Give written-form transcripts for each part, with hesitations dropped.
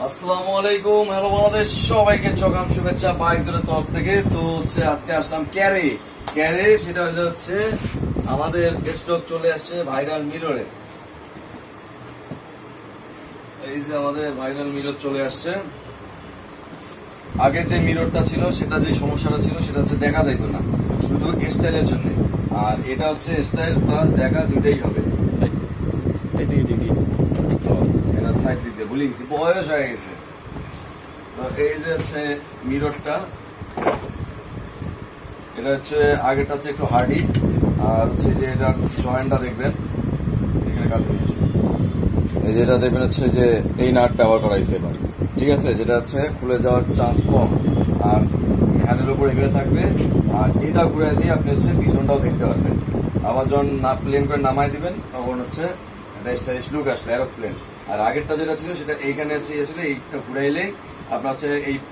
আসসালামু আলাইকুম, হ্যালো বাংলাদেশ, সবাইকে চকাম শুভেচ্ছা বাইক জোরের তরফ থেকে। তো হচ্ছে আজকে আসলাম ক্যারে সেটা হচ্ছে আমাদের স্টক চলে আসছে ভাইরাল মিররে। এই যে আমাদের ভাইরাল মিরর চলে আসছে। আগে যে মিররটা ছিল সেটা যে সমস্যাটা ছিল সেটা হচ্ছে দেখা যাইতো না, শুধু স্টাইলের জন্য। আর এটা হচ্ছে স্টাইল প্লাস দেখা দুইটাই হবে। এটা সাইড দিতে ভুলে গেছি, বয়স হয়ে গেছে। তো এই যে হচ্ছে মিররটা, এটা হচ্ছে আগেটা হচ্ছে একটু হার্ডি, আর হচ্ছে যে এটা জয়েন্টটা দেখবেন এখানে কাছে, এই যে এটা দেখবেন হচ্ছে যে এই নাট ব্যবহার করা হয়েছে এবার, ঠিক আছে, যেটা হচ্ছে খুলে যাওয়ার চান্স কম। আর হ্যান্ডের উপর এগুলো থাকবে, আর এটা ঘুরে দিয়ে আপনি হচ্ছে পিছনটাও দেখতে পারবেন। আবার যখন প্লেন করে নামাই দিবেন তখন হচ্ছে একটা স্টাইলিশ লুক আসলে এরোপ্লেন। আর আগেরটা যেটা ছিল সেটা এইখানে হচ্ছে ছিল, এইটা ঘুরাইলেই আপনার হচ্ছে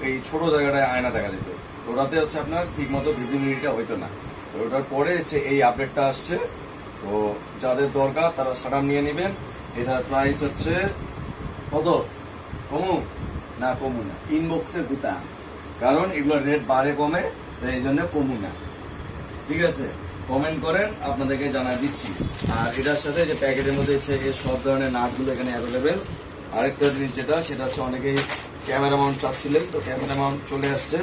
এই ছোট জায়গাটায় আয়না দেখা যেত। ওটাতে হচ্ছে আপনার ঠিক মতো ভিজিবিলিটিটা হইতো না। তো ওটার পরে হচ্ছে এই আপডেটটা আসছে। তো যাদের দরকার তারা সাটান নিয়ে নেবেন। এটার প্রাইস হচ্ছে কত? কমু না ইনবক্সে গুতা, কারণ এগুলোর রেট বাড়ে কমে, তাই এই জন্য কমু না। ঠিক আছে, কমেন্ট করেন, আপনাদেরকে জানাই দিচ্ছি। আর এটার সাথে যে প্যাকেটের মধ্যে হচ্ছে সব ধরনের নাটগুলো এখানে অ্যাভেলেবেল। আরেকটা জিনিস সেটা হচ্ছে অনেকেই ক্যামেরা মাউন্ট চাচ্ছিলেন, তো ক্যামেরা মাউন্ট চলে আসছে।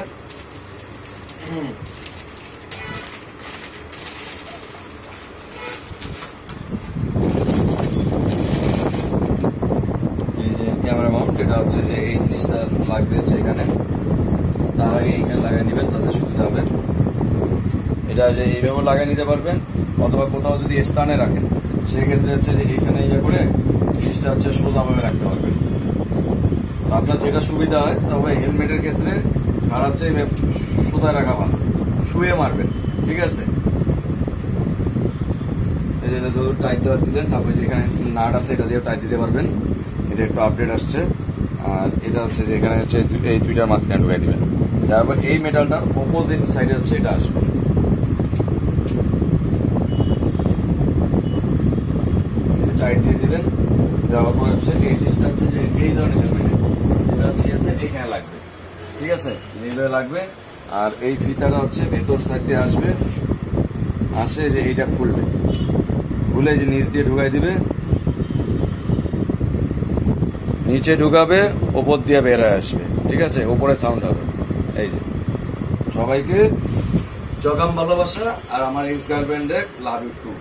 এই যে ক্যামেরা মাউন্ট, এটা হচ্ছে যে এই জিনিসটা লাগবে হচ্ছে এখানে, তার আগে এইখানে লাগিয়ে নেবেন, তাদের সুবিধা হবে। এটা যে এইভাবে লাগিয়ে নিতে পারবেন, অথবা কোথাও যদি স্টানে রাখেন সেক্ষেত্রে হচ্ছে যে এইখানে ইয়ে করে জিনিসটা হচ্ছে সোজাভাবে রাখতে পারবেন। আপনার যেটা সুবিধা হয়, তবে হেলমেটের ক্ষেত্রে খারাপ চেয়ে সোজায় রাখা ভালো, শুয়ে মারবেন। ঠিক আছে, এই যে যত টাইট দেওয়ার দিলেন, তারপরে যেখানে নাট আছে এটা দিয়ে টাইট দিতে পারবেন। এটা একটু আপডেট আসছে। আর এটা হচ্ছে যে এখানে হচ্ছে এই দুইটার মাঝখানে ঢুকাই দিবেন। তারপর এই মেটালটার অপোজিট সাইডে হচ্ছে এটা আসবে, টাইট দিয়ে দিবেন। দেওয়ার পর হচ্ছে এই জিনিসটা হচ্ছে যে এই ধরনের হেলমেট এটা হচ্ছে এইখানে লাগবে। ঠিক আছে, এইভাবে লাগবে। আর এই ফিতাটা হচ্ছে ভেতর সাইড দিয়ে আসে যে এইটা খুলবে, খুলে যে নিচ দিয়ে ঢুকাই দিবে, নিচে ঢুকাবে, ওপর দিয়ে বেরোয় আসবে। ঠিক আছে, ওপরে সাউন্ড হবে। এই যে সবাইকে জগাম ভালোবাসা, আর আমার এক্স গার্লফ্রেন্ডে লাভ ইউ টু।